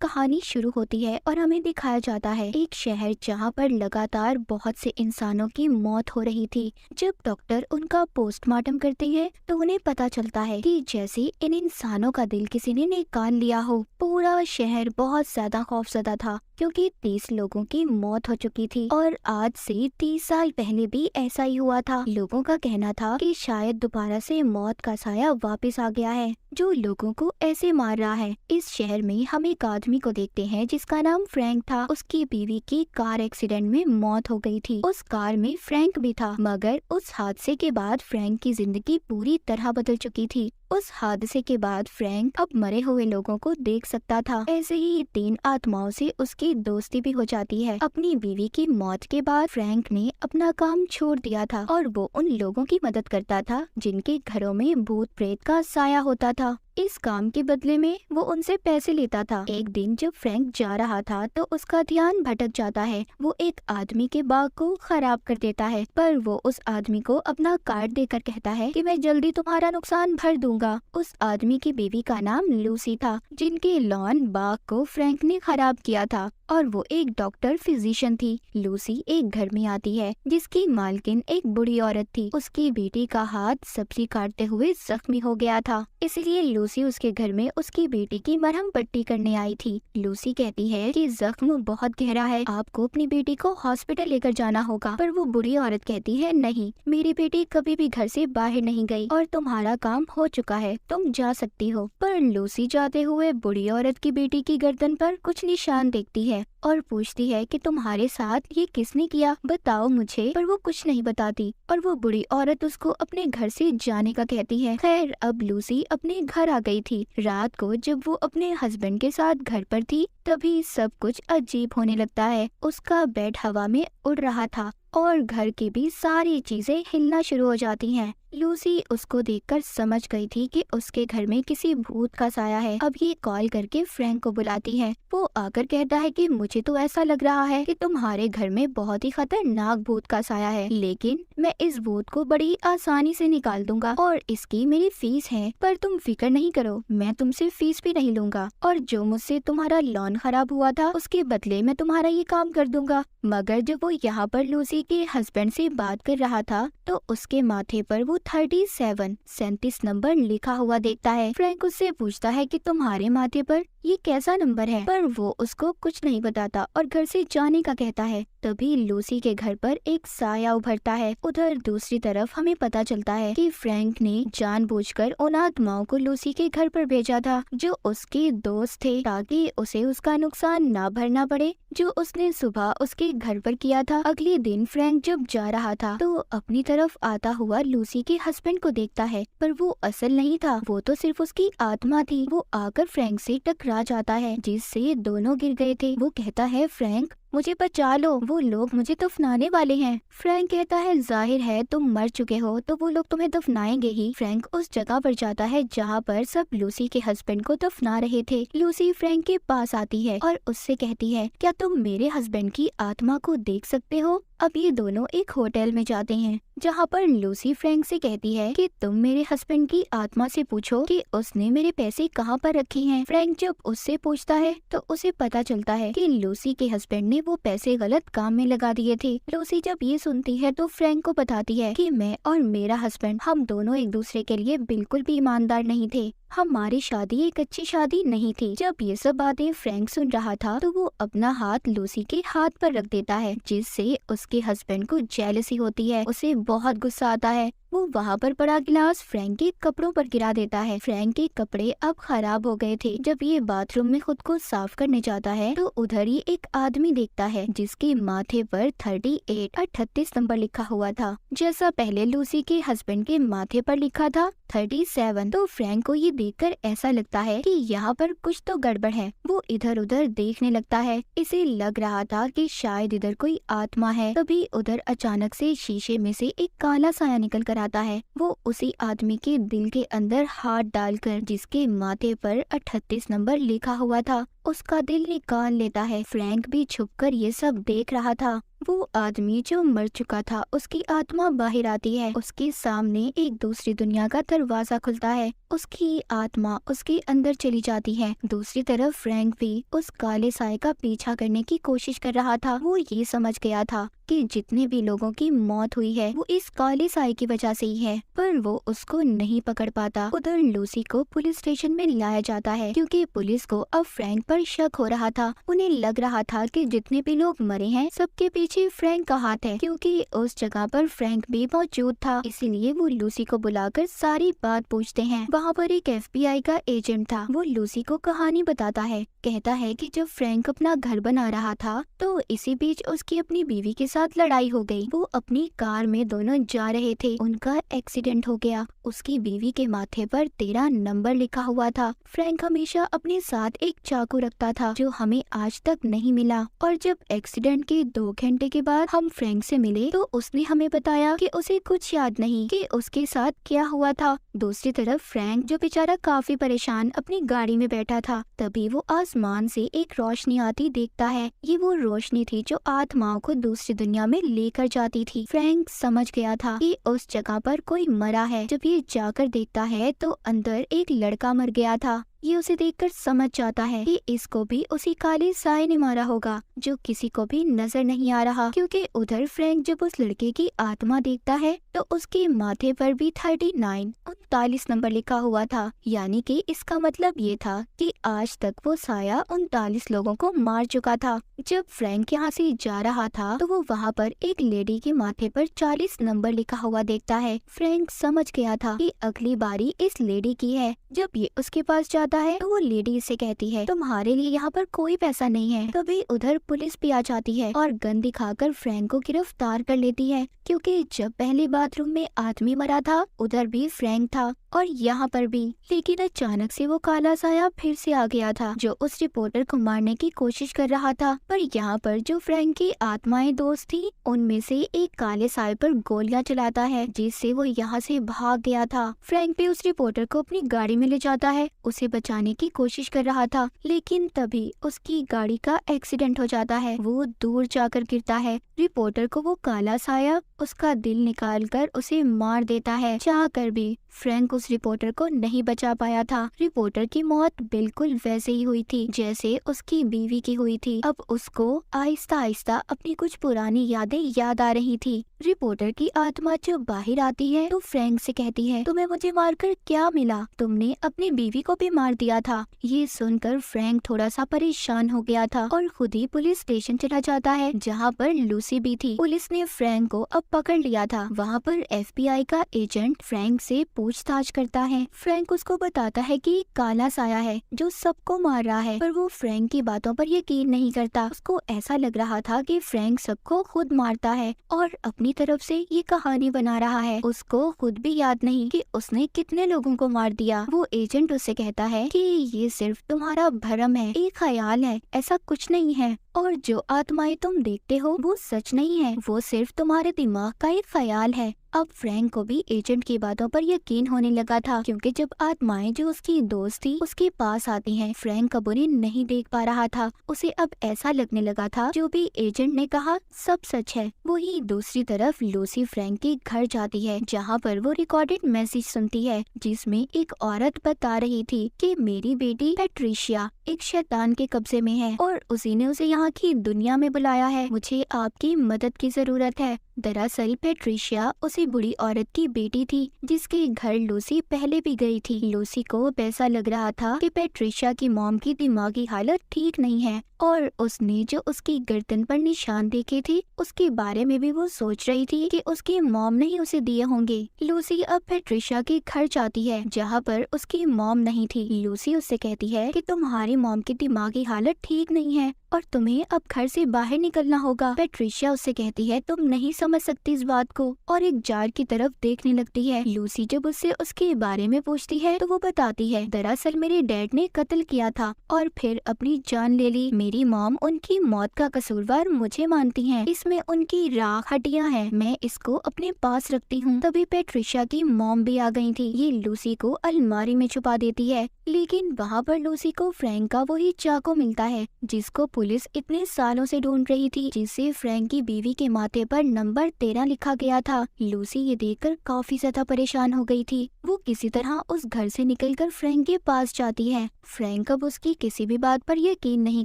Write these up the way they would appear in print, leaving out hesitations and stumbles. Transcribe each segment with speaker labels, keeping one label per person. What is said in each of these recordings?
Speaker 1: कहानी शुरू होती है और हमें दिखाया जाता है एक शहर जहाँ पर लगातार बहुत से इंसानों की मौत हो रही थी। जब डॉक्टर उनका पोस्टमार्टम करते हैं तो उन्हें पता चलता है कि जैसे इन इंसानों का दिल किसी ने निकाल लिया हो। पूरा शहर बहुत ज्यादा खौफजदा था क्योंकि 30 लोगों की मौत हो चुकी थी और आज से 30 साल पहले भी ऐसा ही हुआ था। लोगों का कहना था कि शायद दोबारा से मौत का साया वापस आ गया है जो लोगों को ऐसे मार रहा है। इस शहर में हम एक आदमी को देखते हैं जिसका नाम फ्रैंक था। उसकी बीवी की कार एक्सीडेंट में मौत हो गई थी। उस कार में फ्रैंक भी था, मगर उस हादसे के बाद फ्रैंक की जिंदगी पूरी तरह बदल चुकी थी। उस हादसे के बाद फ्रैंक अब मरे हुए लोगों को देख सकता था। ऐसे ही 3 आत्माओं से उसकी दोस्ती भी हो जाती है। अपनी बीवी की मौत के बाद फ्रैंक ने अपना काम छोड़ दिया था और वो उन लोगों की मदद करता था जिनके घरों में भूत प्रेत का साया होता था। इस काम के बदले में वो उनसे पैसे लेता था। एक दिन जब फ्रैंक जा रहा था तो उसका ध्यान भटक जाता है। वो एक आदमी के बाग को खराब कर देता है, पर वो उस आदमी को अपना कार्ड देकर कहता है कि मैं जल्दी तुम्हारा नुकसान भर दूंगा। उस आदमी की बीवी का नाम लूसी था, जिनके लॉन बाग को फ्रैंक ने खराब किया था और वो एक डॉक्टर फिजिशियन थी। लूसी एक घर में आती है जिसकी मालकिन एक बुढ़ी औरत थी। उसकी बेटी का हाथ सब्जी काटते हुए जख्मी हो गया था, इसलिए लूसी उसके घर में उसकी बेटी की मरहम पट्टी करने आई थी। लूसी कहती है कि जख्म बहुत गहरा है, आपको अपनी बेटी को हॉस्पिटल लेकर जाना होगा। पर वो बुढ़ी औरत कहती है नहीं, मेरी बेटी कभी भी घर से बाहर नहीं गई और तुम्हारा काम हो चुका है, तुम जा सकती हो। पर लूसी जाते हुए बुढ़ी औरत की बेटी की गर्दन पर कुछ निशान देखती है और पूछती है कि तुम्हारे साथ ये किसने किया, बताओ मुझे। पर वो कुछ नहीं बताती और वो बुढ़ी औरत उसको अपने घर से जाने का कहती है। खैर, अब लूसी अपने घर आ गई थी। रात को जब वो अपने हस्बैंड के साथ घर पर थी तभी सब कुछ अजीब होने लगता है। उसका बेड हवा में उड़ रहा था और घर की भी सारी चीजें हिलना शुरू हो जाती हैं। लूसी उसको देखकर समझ गई थी कि उसके घर में किसी भूत का साया है। अब ये कॉल करके फ्रैंक को बुलाती है। वो आकर कहता है कि मुझे तो ऐसा लग रहा है कि तुम्हारे घर में बहुत ही खतरनाक भूत का साया है, लेकिन मैं इस भूत को बड़ी आसानी से निकाल दूंगा और इसकी मेरी फीस है। पर तुम फिक्र नहीं करो, मैं तुमसे फीस भी नहीं लूंगा और जो मुझसे तुम्हारा लॉन खराब हुआ था उसके बदले मैं तुम्हारा ये काम कर दूंगा। मगर जब वो यहाँ पर लूसी के हस्बैंड से बात कर रहा था तो उसके माथे पर वो 37 नंबर लिखा हुआ देखता है। फ्रैंक उससे पूछता है कि तुम्हारे माथे पर ये कैसा नंबर है, पर वो उसको कुछ नहीं बताता और घर से जाने का कहता है। तभी लूसी के घर पर एक साया उभरता है। उधर दूसरी तरफ हमें पता चलता है कि फ्रैंक ने जानबूझकर उन आत्माओं को लूसी के घर पर भेजा था जो उसके दोस्त थे, ताकि उसे उसका नुकसान ना भरना पड़े जो उसने सुबह उसके घर पर किया था। अगले दिन फ्रैंक जब जा रहा था तो अपनी तरफ आता हुआ लूसी के हस्बैंड को देखता है, पर वो असल नहीं था, वो तो सिर्फ उसकी आत्मा थी। वो आकर फ्रैंक से टकरा जाता है जिससे दोनों गिर गए थे। वो कहता है फ्रैंक मुझे बचा लो, वो लोग मुझे दफनाने वाले हैं। फ्रैंक कहता है जाहिर है तुम मर चुके हो तो वो लोग तुम्हें दफनाएंगे ही। फ्रैंक उस जगह पर जाता है जहाँ पर सब लूसी के हस्बैंड को दफना रहे थे। लूसी फ्रैंक के पास आती है और उससे कहती है क्या तुम मेरे हस्बैंड की आत्मा को देख सकते हो। अब ये दोनों एक होटल में जाते हैं जहाँ पर लूसी फ्रैंक से कहती है कि तुम मेरे हस्बैंड की आत्मा से पूछो कि उसने मेरे पैसे कहाँ पर रखे हैं। फ्रैंक जब उससे पूछता है तो उसे पता चलता है कि लूसी के हस्बैंड ने वो पैसे गलत काम में लगा दिए थे। लूसी जब ये सुनती है तो फ्रैंक को बताती है कि मैं और मेरा हस्बैंड हम दोनों एक दूसरे के लिए बिल्कुल भी ईमानदार नहीं थे, हमारी शादी एक अच्छी शादी नहीं थी। जब ये सब बातें फ्रैंक सुन रहा था तो वो अपना हाथ लूसी के हाथ पर रख देता है जिससे उसके हस्बैंड को जेलसी होती है। उसे बहुत गुस्सा आता है। वो वहाँ पर पड़ा गिलास फ्रैंक के कपड़ों पर गिरा देता है। फ्रैंक के कपड़े अब खराब हो गए थे। जब ये बाथरूम में खुद को साफ करने जाता है तो उधर ही एक आदमी देखता है जिसके माथे पर 38 नंबर लिखा हुआ था, जैसा पहले लूसी के हस्बैंड के माथे पर लिखा था 37। तो फ्रैंक को ये देखकर ऐसा लगता है कि यहाँ पर कुछ तो गड़बड़ है। वो इधर उधर देखने लगता है। इसे लग रहा था कि शायद इधर कोई आत्मा है। तभी उधर अचानक से शीशे में से एक काला साया निकल कर आता है। वो उसी आदमी के दिल के अंदर हाथ डालकर जिसके माथे पर 38 नंबर लिखा हुआ था उसका दिल निकाल लेता है। फ्रैंक भी छुपकर ये सब देख रहा था। वो आदमी जो मर चुका था उसकी आत्मा बाहर आती है। उसके सामने एक दूसरी दुनिया का दरवाजा खुलता है। उसकी आत्मा उसके अंदर चली जाती है। दूसरी तरफ फ्रैंक भी उस काले साए का पीछा करने की कोशिश कर रहा था। वो ये समझ गया था कि जितने भी लोगों की मौत हुई है वो इस काले साए की वजह से ही है, पर वो उसको नहीं पकड़ पाता। उधर लूसी को पुलिस स्टेशन में लाया जाता है क्योंकि पुलिस को अब फ्रैंक पर शक हो रहा था। उन्हें लग रहा था कि जितने भी लोग मरे हैं सबके पीछे फ्रैंक का हाथ है, क्योंकि उस जगह पर फ्रैंक भी मौजूद था। इसीलिए वो लूसी को बुलाकर सारी बात पूछते हैं। वहाँ पर एक FBI का एजेंट था। वो लूसी को कहानी बताता है। कहता है कि जब फ्रैंक अपना घर बना रहा था तो इसी बीच उसकी अपनी बीवी के साथ लड़ाई हो गई। वो अपनी कार में दोनों जा रहे थे, उनका एक्सीडेंट हो गया। उसकी बीवी के माथे पर 13 नंबर लिखा हुआ था। फ्रैंक हमेशा अपने साथ एक चाकू रखता था जो हमें आज तक नहीं मिला, और जब एक्सीडेंट के 2 घंटे के बाद हम फ्रैंक से मिले तो उसने हमें बताया कि उसे कुछ याद नहीं कि उसके साथ क्या हुआ था। दूसरी तरफ फ्रैंक जो बेचारा काफी परेशान अपनी गाड़ी में बैठा था, तभी वो आसमान से एक रोशनी आती देखता है। ये वो रोशनी थी जो आत्माओं को दूसरी दुनिया में लेकर जाती थी। फ्रैंक समझ गया था कि उस जगह पर कोई मरा है। जब ये जाकर देखता है तो अंदर एक लड़का मर गया था। ये उसे देखकर समझ जाता है कि इसको भी उसी काले साए ने मारा होगा जो किसी को भी नजर नहीं आ रहा, क्योंकि उधर फ्रैंक जब उस लड़के की आत्मा देखता है तो उसके माथे पर भी 39 नंबर लिखा हुआ था। यानी कि इसका मतलब ये था कि आज तक वो साया 39 लोगों को मार चुका था। जब फ्रैंक यहाँ से जा रहा था तो वो वहाँ पर एक लेडी के माथे पर 40 नंबर लिखा हुआ देखता है। फ्रैंक समझ गया था कि अगली बारी इस लेडी की है। जब ये उसके पास जाता है तो वो लेडी इसे कहती है तुम्हारे लिए यहाँ पर कोई पैसा नहीं है। तभी उधर पुलिस भी आ जाती है और गन दिखाकर फ्रैंक को गिरफ्तार कर लेती है, क्योंकि जब पहले बाथरूम में आदमी मरा था उधर भी फ्रैंक था और यहाँ पर भी। लेकिन अचानक से वो काला साया फिर से आ गया था जो उस रिपोर्टर को मारने की कोशिश कर रहा था। पर यहाँ पर जो फ्रैंक की आत्माएं दोस्त थी उनमें से एक काले साए पर गोलियां चलाता है, जिससे वो यहाँ से भाग गया था। फ्रैंक भी उस रिपोर्टर को अपनी गाड़ी में ले जाता है, उसे बचाने की कोशिश कर रहा था, लेकिन तभी उसकी गाड़ी का एक्सीडेंट हो जाता है। वो दूर जाकर गिरता है। रिपोर्टर को वो काला साया उसका दिल निकालकर उसे मार देता है। चाहकर भी फ्रैंक उस रिपोर्टर को नहीं बचा पाया था। रिपोर्टर की मौत बिल्कुल वैसे ही हुई थी जैसे उसकी बीवी की हुई थी। अब उसको आहिस्ता आहिस्ता अपनी कुछ पुरानी यादें याद आ रही थी। रिपोर्टर की आत्मा जब बाहर आती है तो फ्रैंक से कहती है तुम्हें मुझे मारकर क्या मिला? तुमने अपनी बीवी को भी मार दिया था। ये सुनकर फ्रैंक थोड़ा सा परेशान हो गया था और खुद ही पुलिस स्टेशन चला जाता है जहाँ पर लूसी भी थी। पुलिस ने फ्रैंक को अब पकड़ लिया था। वहाँ पर FBI का एजेंट फ्रैंक से पूछताछ करता है। फ्रैंक उसको बताता है कि काला साया है जो सबको मार रहा है, पर वो फ्रैंक की बातों पर यकीन नहीं करता। उसको ऐसा लग रहा था कि फ्रैंक सबको खुद मारता है और अपनी तरफ से ये कहानी बना रहा है। उसको खुद भी याद नहीं कि उसने कितने लोगों को मार दिया। वो एजेंट उससे कहता है कि ये सिर्फ तुम्हारा भ्रम है, एक ख्याल है, ऐसा कुछ नहीं है, और जो आत्माएं तुम देखते हो वो सच नहीं है, वो सिर्फ तुम्हारे दिमाग का एक ख्याल है। अब फ्रैंक को भी एजेंट की बातों पर यकीन होने लगा था, क्योंकि जब आत्माएं जो उसकी दोस्त थी उसके पास आती हैं, फ्रैंक अब उन्हें नहीं देख पा रहा था। उसे अब ऐसा लगने लगा था जो भी एजेंट ने कहा सब सच है। वही दूसरी तरफ लूसी फ्रैंक के घर जाती है जहाँ पर वो रिकॉर्डेड मैसेज सुनती है जिसमें एक औरत बता रही थी कि मेरी बेटी पैट्रिशिया एक शैतान के कब्जे में है और उसी ने उसे यहाँ की दुनिया में बुलाया है। मुझे आपकी मदद की जरूरत है। दरअसल पैट्रिशिया उसी बुरी औरत की बेटी थी जिसके घर लूसी पहले भी गई थी। लूसी को ऐसा लग रहा था कि पैट्रिशिया की मॉम की दिमागी हालत ठीक नहीं है और उसने जो उसकी गर्दन पर निशान देखे थे उसके बारे में भी वो सोच रही थी कि उसकी मॉम ने ही उसे दिए होंगे। लूसी अब पैट्रिशिया के घर जाती है जहाँ पर उसकी मॉम नहीं थी। लूसी उससे कहती है कि तुम्हारी मॉम की दिमागी हालत ठीक नहीं है और तुम्हें अब घर से बाहर निकलना होगा। पैट्रिशिया उससे कहती है तुम नहीं समझ सकती इस बात को, और एक जार की तरफ देखने लगती है। लूसी जब उससे उसके बारे में पूछती है तो वो बताती है दरअसल मेरे डैड ने कत्ल किया था और फिर अपनी जान ले ली। मेरी मॉम उनकी मौत का कसूरवार मुझे मानती हैं। इसमें उनकी राख हड्डियां हैं, मैं इसको अपने पास रखती हूँ। तभी पैट्रिशिया की मॉम भी आ गई थी। ये लूसी को अलमारी में छुपा देती है, लेकिन वहाँ पर लूसी को फ्रैंक का वही चाकू मिलता है जिसको पुलिस इतने सालों से ढूंढ रही थी, जिससे फ्रैंक की बीवी के माथे पर नंबर 13 लिखा गया था। लूसी ये देखकर काफी ज्यादा परेशान हो गई थी। वो किसी तरह उस घर से निकलकर फ्रैंक के पास जाती है। फ्रैंक अब उसकी किसी भी बात पर यकीन नहीं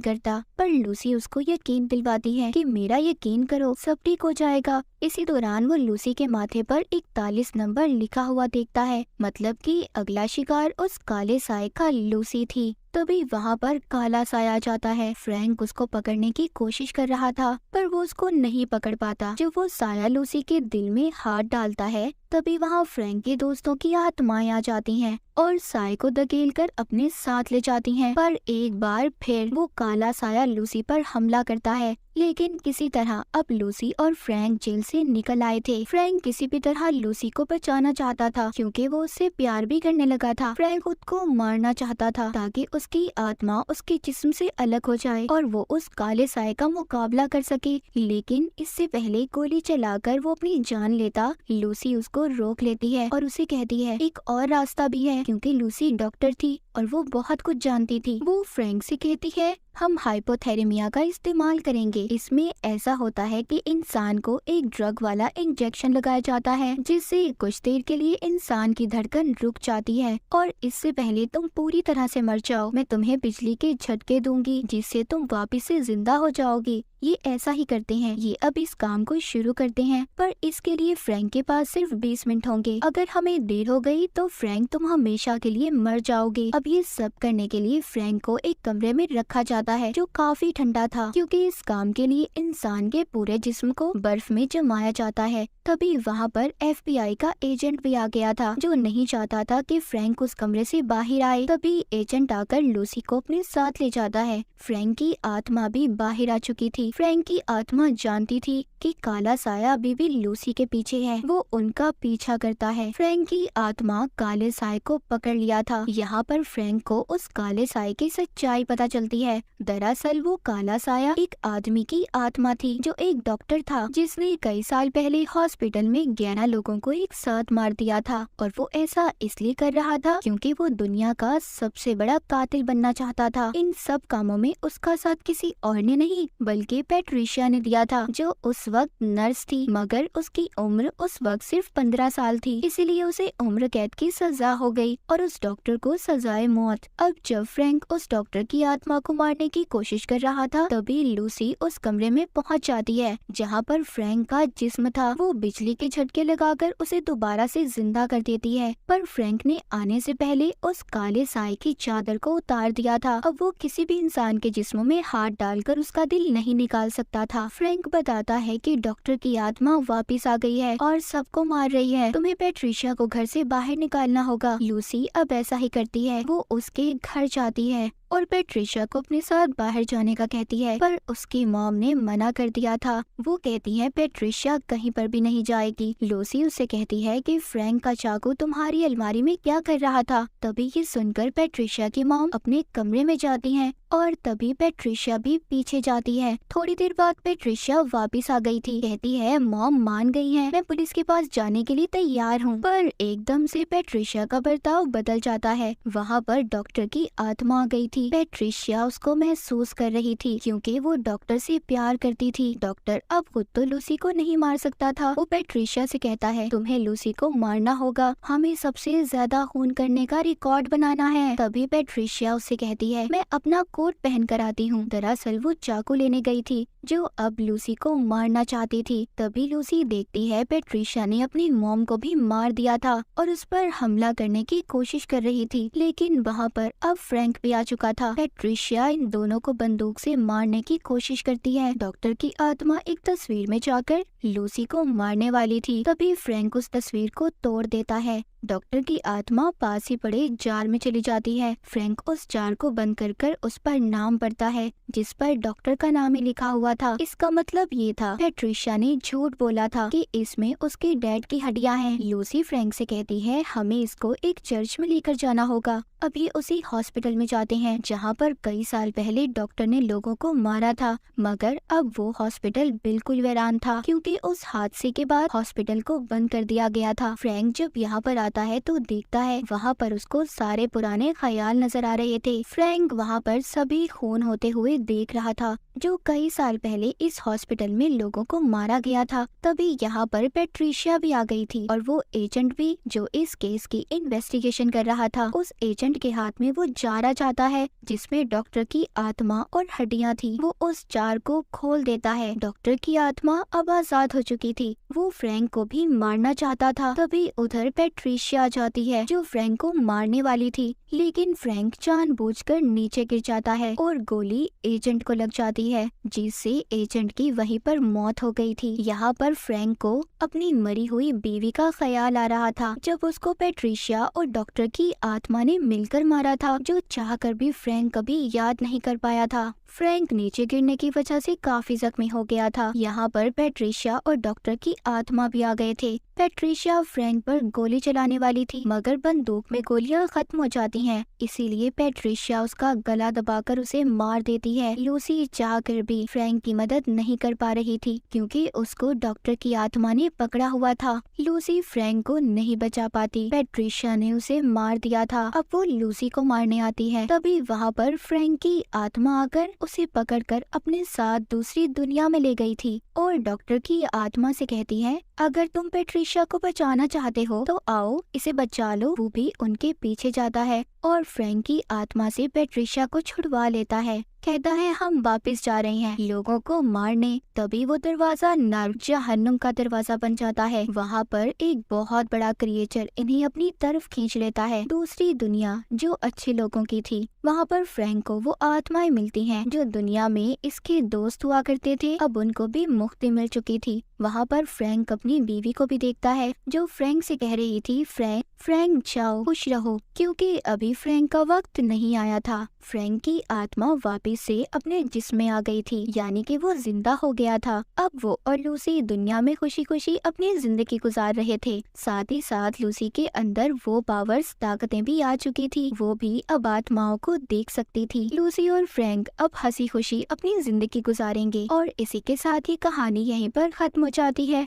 Speaker 1: करता, पर लूसी उसको यकीन दिलवाती है कि मेरा यकीन करो, सब ठीक हो जाएगा। इसी दौरान वो लूसी के माथे पर 41 नंबर लिखा हुआ देखता है, मतलब कि अगला शिकार उस काले साए का लूसी थी। तभी वहाँ पर काला साया आ जाता है। फ्रैंक उसको पकड़ने की कोशिश कर रहा था, पर वो उसको नहीं पकड़ पाता। जब वो साया लूसी के दिल में हाथ डालता है, तभी वहाँ फ्रैंक के दोस्तों की आत्माएं आ जाती हैं और साए को धकेल कर अपने साथ ले जाती हैं। पर एक बार फिर वो काला साया लूसी पर हमला करता है, लेकिन किसी तरह अब लूसी और फ्रैंक जेल से निकल आए थे। फ्रैंक किसी भी तरह लूसी को बचाना चाहता था, क्योंकि वो उससे प्यार भी करने लगा था। फ्रैंक खुद को मारना चाहता था ताकि उसकी आत्मा उसके जिस्म से अलग हो जाए और वो उस काले साए का मुकाबला कर सके। लेकिन इससे पहले गोली चलाकर वो अपनी जान लेता, लूसी उसको रोक लेती है और उसे कहती है एक और रास्ता भी है, क्योंकि लूसी डॉक्टर थी और वो बहुत कुछ जानती थी। वो फ्रैंक से कहती है हम हाइपोथेरेमिया का इस्तेमाल करेंगे। इसमें ऐसा होता है कि इंसान को एक ड्रग वाला इंजेक्शन लगाया जाता है, जिससे कुछ देर के लिए इंसान की धड़कन रुक जाती है और इससे पहले तुम पूरी तरह से मर जाओ, मैं तुम्हें बिजली के झटके दूंगी जिससे तुम वापस से जिंदा हो जाओगी। ये ऐसा ही करते हैं। ये अब इस काम को शुरू करते हैं, पर इसके लिए फ्रैंक के पास सिर्फ 20 मिनट होंगे। अगर हमें देर हो गई तो फ्रैंक तुम हमेशा के लिए मर जाओगे। अब ये सब करने के लिए फ्रैंक को एक कमरे में रखा जाता है जो काफी ठंडा था, क्योंकि इस काम के लिए इंसान के पूरे जिस्म को बर्फ में जमाया जाता है। तभी वहाँ पर FBI का एजेंट भी आ गया था, जो नहीं चाहता था कि फ्रैंक उस कमरे से बाहर आए। तभी एजेंट आकर लूसी को अपने साथ ले जाता है। फ्रैंक की आत्मा भी बाहर आ चुकी थी। फ्रैंक की आत्मा जानती थी कि काला साया अभी भी लूसी के पीछे है। वो उनका पीछा करता है। फ्रैंक की आत्मा काले साए को पकड़ लिया था। यहाँ पर फ्रैंक को उस काले साए की सच्चाई पता चलती है। दरअसल वो काला साया एक आदमी की आत्मा थी, जो एक डॉक्टर था, जिसने कई साल पहले हॉस्पिटल में 11 लोगों को एक साथ मार दिया था। और वो ऐसा इसलिए कर रहा था क्योंकि वो दुनिया का सबसे बड़ा कातिल बनना चाहता था। इन सब कामों में उसका साथ किसी और ने नहीं, बल्कि पैट्रिशिया ने दिया था, जो उस वक्त नर्स थी, मगर उसकी उम्र उस वक्त सिर्फ 15 साल थी। इसीलिए उसे उम्र कैद की सजा हो गई और उस डॉक्टर को सजाए मौत। अब जब फ्रैंक उस डॉक्टर की आत्मा को मारने की कोशिश कर रहा था, तभी लूसी उस कमरे में पहुंच जाती है जहां पर फ्रैंक का जिस्म था। वो बिजली के झटके लगाकर उसे दोबारा से जिंदा कर देती है, पर फ्रैंक ने आने से पहले उस काले साए की चादर को उतार दिया था। अब वो किसी भी इंसान के जिस्म में हाथ डालकर उसका दिल नहीं निकाल सकता था। फ्रैंक बताता है कि डॉक्टर की आत्मा वापस आ गई है और सबको मार रही है। तुम्हें पैट्रिशिया को घर से बाहर निकालना होगा। लूसी अब ऐसा ही करती है। वो उसके घर जाती है और पैट्रिशिया को अपने साथ बाहर जाने का कहती है, पर उसकी मॉम ने मना कर दिया था। वो कहती है पैट्रिशिया कहीं पर भी नहीं जाएगी। लूसी उससे कहती है कि फ्रैंक का चाकू तुम्हारी अलमारी में क्या कर रहा था। तभी ये सुनकर पैट्रिशिया की मॉम अपने कमरे में जाती है और तभी पैट्रिशिया भी पीछे जाती है। थोड़ी देर बाद पैट्रिशिया वापस आ गई थी। कहती है मॉम मान गई है, मैं पुलिस के पास जाने के लिए तैयार हूँ। पर एकदम से पैट्रिशिया का बर्ताव बदल जाता है। वहाँ पर डॉक्टर की आत्मा आ गई थी। पैट्रिशिया उसको महसूस कर रही थी, क्योंकि वो डॉक्टर से प्यार करती थी। डॉक्टर अब खुद तो लूसी को नहीं मार सकता था। वो पैट्रिशिया से कहता है तुम्हें लूसी को मारना होगा, हमें सबसे ज्यादा खून करने का रिकॉर्ड बनाना है। तभी पैट्रिशिया उससे कहती है मैं अपना कोट पहन कर आती हूँ। दरअसल वो चाकू लेने गई थी, जो अब लूसी को मारना चाहती थी। तभी लूसी देखती है पैट्रिशिया ने अपनी मॉम को भी मार दिया था और उस पर हमला करने की कोशिश कर रही थी, लेकिन वहाँ पर अब फ्रैंक भी आ चुका था। पैट्रिशिया इन दोनों को बंदूक से मारने की कोशिश करती है। डॉक्टर की आत्मा एक तस्वीर में जाकर लूसी को मारने वाली थी। तभी फ्रैंक उस तस्वीर को तोड़ देता है। डॉक्टर की आत्मा पास ही पड़े जार में चली जाती है। फ्रैंक उस जार को बंद कर उस पर नाम पढ़ता है, जिस पर डॉक्टर का नाम ही लिखा हुआ था। इसका मतलब ये था पैट्रिशिया ने झूठ बोला था कि इसमें उसके डैड की हड्डियां हैं। लूसी फ्रैंक से कहती है हमें इसको एक चर्च में लेकर जाना होगा अभी उसी हॉस्पिटल में जाते हैं जहाँ पर कई साल पहले डॉक्टर ने लोगों को मारा था, मगर अब वो हॉस्पिटल बिल्कुल वीरान था क्योंकि उस हादसे के बाद हॉस्पिटल को बंद कर दिया गया था। फ्रैंक जब यहाँ पर आता है तो देखता है वहाँ पर उसको सारे पुराने ख्याल नजर आ रहे थे। फ्रैंक वहाँ पर सभी खून होते हुए देख रहा था जो कई साल पहले इस हॉस्पिटल में लोगों को मारा गया था। तभी यहाँ पर पैट्रिशिया भी आ गई थी और वो एजेंट भी जो इस केस की इन्वेस्टिगेशन कर रहा था। उस एजेंट के हाथ में वो जारा चाहता है जिसमें डॉक्टर की आत्मा और हड्डियां थी। वो उस जार को खोल देता है। डॉक्टर की आत्मा अब आजाद हो चुकी थी। वो फ्रैंक को भी मारना चाहता था। तभी उधर पैट्रिशिया आ जाती है जो फ्रैंक को मारने वाली थी, लेकिन फ्रैंक जानबूझकर नीचे गिर जाता है और गोली एजेंट को लग जाती है जिससे एजेंट की वहीं पर मौत हो गई थी। यहाँ पर फ्रैंक को अपनी मरी हुई बीवी का ख्याल आ रहा था जब उसको पैट्रिशिया और डॉक्टर की आत्मा ने मिलकर मारा था, जो चाहकर भी फ्रैंक कभी याद नहीं कर पाया था। फ्रैंक नीचे गिरने की वजह से काफी जख्मी हो गया था। यहाँ पर पैट्रिशिया और डॉक्टर की आत्मा भी आ गए थे। पैट्रिशिया फ्रैंक पर गोली चलाने वाली थी मगर बंदूक में गोलियां खत्म हो जाती हैं, इसीलिए पैट्रिशिया उसका गला दबाकर उसे मार देती है। लूसी चाहकर भी फ्रैंक की मदद नहीं कर पा रही थी क्योंकि उसको डॉक्टर की आत्मा ने पकड़ा हुआ था। लूसी फ्रैंक को नहीं बचा पाती, पैट्रिशिया ने उसे मार दिया था। अब वो लूसी को मारने आती है। तभी वहाँ पर फ्रैंक की आत्मा आकर उसे पकड़कर अपने साथ दूसरी दुनिया में ले गई थी और डॉक्टर की आत्मा से कहती है, अगर तुम पैट्रिशिया को बचाना चाहते हो तो आओ इसे बचा लो। वो भी उनके पीछे जाता है और फ्रैंक की आत्मा से पैट्रिशिया को छुड़वा लेता है। कहता है हम वापस जा रहे हैं लोगों को मारने। तभी वो दरवाजा नर्क जहन्नुम का दरवाजा बन जाता है। वहाँ पर एक बहुत बड़ा क्रिएचर इन्हें अपनी तरफ खींच लेता है। दूसरी दुनिया जो अच्छे लोगों की थी, वहाँ पर फ्रैंक को वो आत्माएं मिलती हैं जो दुनिया में इसके दोस्त हुआ करते थे, अब उनको भी मुक्ति मिल चुकी थी। वहाँ पर फ्रैंक अपनी बीवी को भी देखता है जो फ्रैंक से कह रही थी, फ्रैंक जाओ खुश रहो, क्योंकि अभी फ्रैंक का वक्त नहीं आया था। फ्रैंक की आत्मा वापस से अपने जिस्म में आ गई थी, यानी कि वो जिंदा हो गया था। अब वो और लूसी दुनिया में खुशी खुशी अपनी जिंदगी गुजार रहे थे। साथ ही साथ लूसी के अंदर वो पावर्स ताकतें भी आ चुकी थी, वो भी अब आत्माओं को देख सकती थी। लूसी और फ्रैंक अब हंसी खुशी अपनी जिंदगी गुजारेंगे और इसी के साथ ही कहानी यहीं पर खत्म हो जाती है।